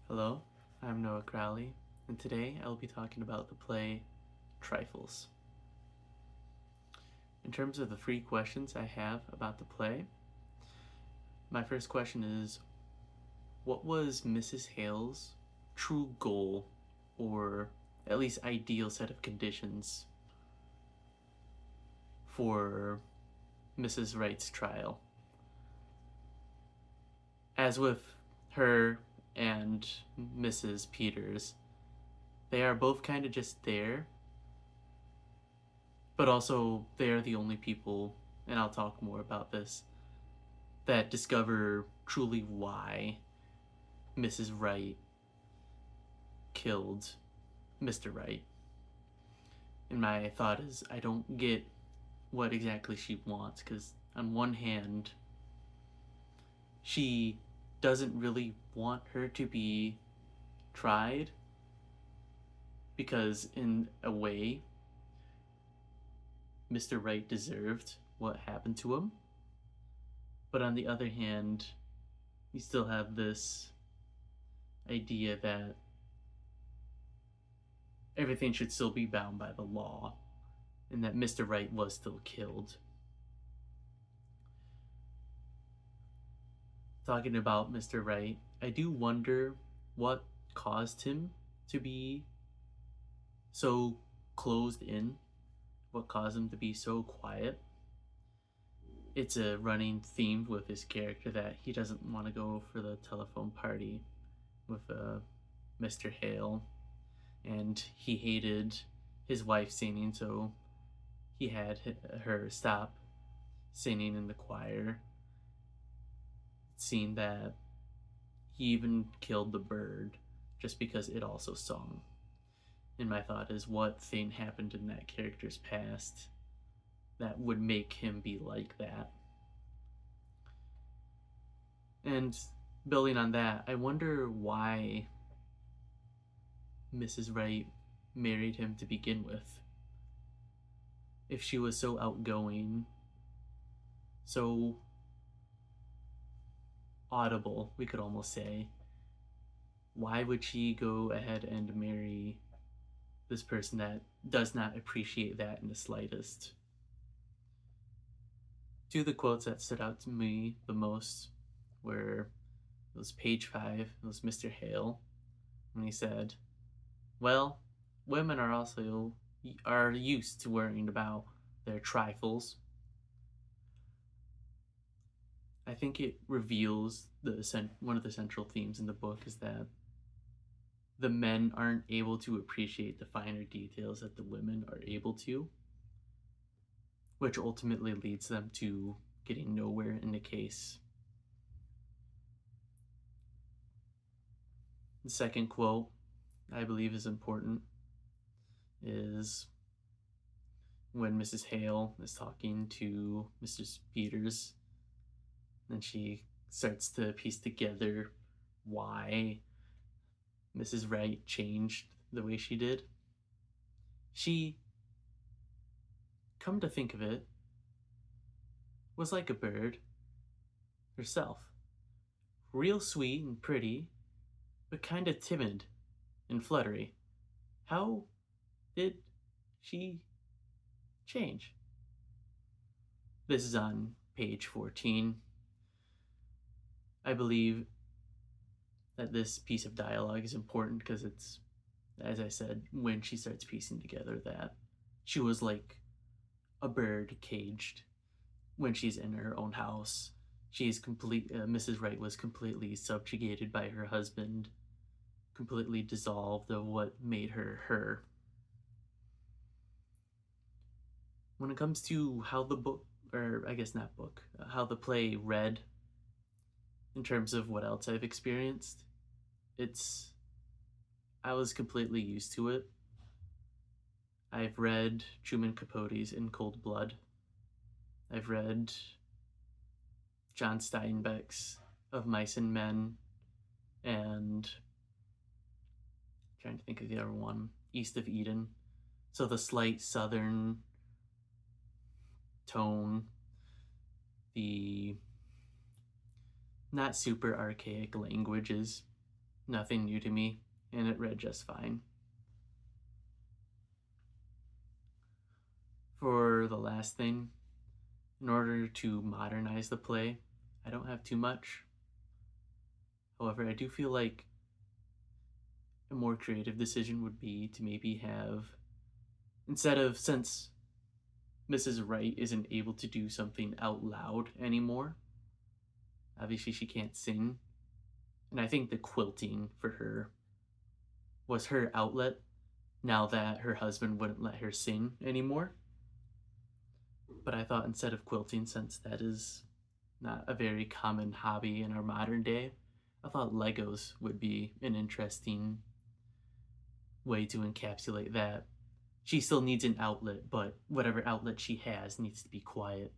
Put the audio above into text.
Hello, I'm Noah Crowley, and today I will be talking about the play Trifles. In terms of the 3 questions I have about the play, my first question is, what was Mrs. Hale's true goal, or at least ideal set of conditions for Mrs. Wright's trial? As with her and Mrs. Peters, they are both kind of just there, but also they are the only people, and I'll talk more about this, that discover truly why Mrs. Wright killed Mr. Wright. And my thought is, I don't get what exactly she wants, because on one hand, she doesn't really want her to be tried, because in a way, Mr. Wright deserved what happened to him. But on the other hand, you still have this idea that everything should still be bound by the law, and that Mr. Wright was still killed. Talking about Mr. Wright, I do wonder what caused him to be so closed in, what caused him to be so quiet. It's a running theme with his character that he doesn't want to go for the telephone party with Mr. Hale, and he hated his wife singing, so he had her stop singing in the choir. Seeing that he even killed the bird just because it also sung. And my thought is, what thing happened in that character's past that would make him be like that? And building on that, I wonder why Mrs. Wright married him to begin with. If she was so outgoing, so audible, we could almost say, why would she go ahead and marry this person that does not appreciate that in the slightest? Two of the quotes that stood out to me the most were, it was page 5, it was Mr. Hale, and he said, well, women are used to worrying about their trifles. I think it reveals one of the central themes in the book is that the men aren't able to appreciate the finer details that the women are able to, which ultimately leads them to getting nowhere in the case. The second quote I believe is important is when Mrs. Hale is talking to Mrs. Peters, and she starts to piece together why Mrs. Wright changed the way she did. She, come to think of it, was like a bird herself. Real sweet and pretty, but kind of timid and fluttery. How did she change? This is on page 14. I believe that this piece of dialogue is important because it's, as I said, when she starts piecing together that she was like a bird caged when she's in her own house. Mrs. Wright was completely subjugated by her husband, completely dissolved of what made her her. When it comes to how the book, or I guess not book, how the play read in terms of what else I've experienced, I was completely used to it. I've read Truman Capote's In Cold Blood. I've read John Steinbeck's Of Mice and Men, and trying to think of the other one, East of Eden. So the slight southern tone, the not super archaic languages, nothing new to me, and it read just fine. For the last thing, in order to modernize the play, I don't have too much. However, I do feel like a more creative decision would be to maybe have, instead of, since Mrs. Wright isn't able to do something out loud anymore, obviously she can't sing, and I think the quilting for her was her outlet now that her husband wouldn't let her sing anymore. But I thought instead of quilting, since that is not a very common hobby in our modern day, I thought Legos would be an interesting way to encapsulate that. She still needs an outlet, but whatever outlet she has needs to be quiet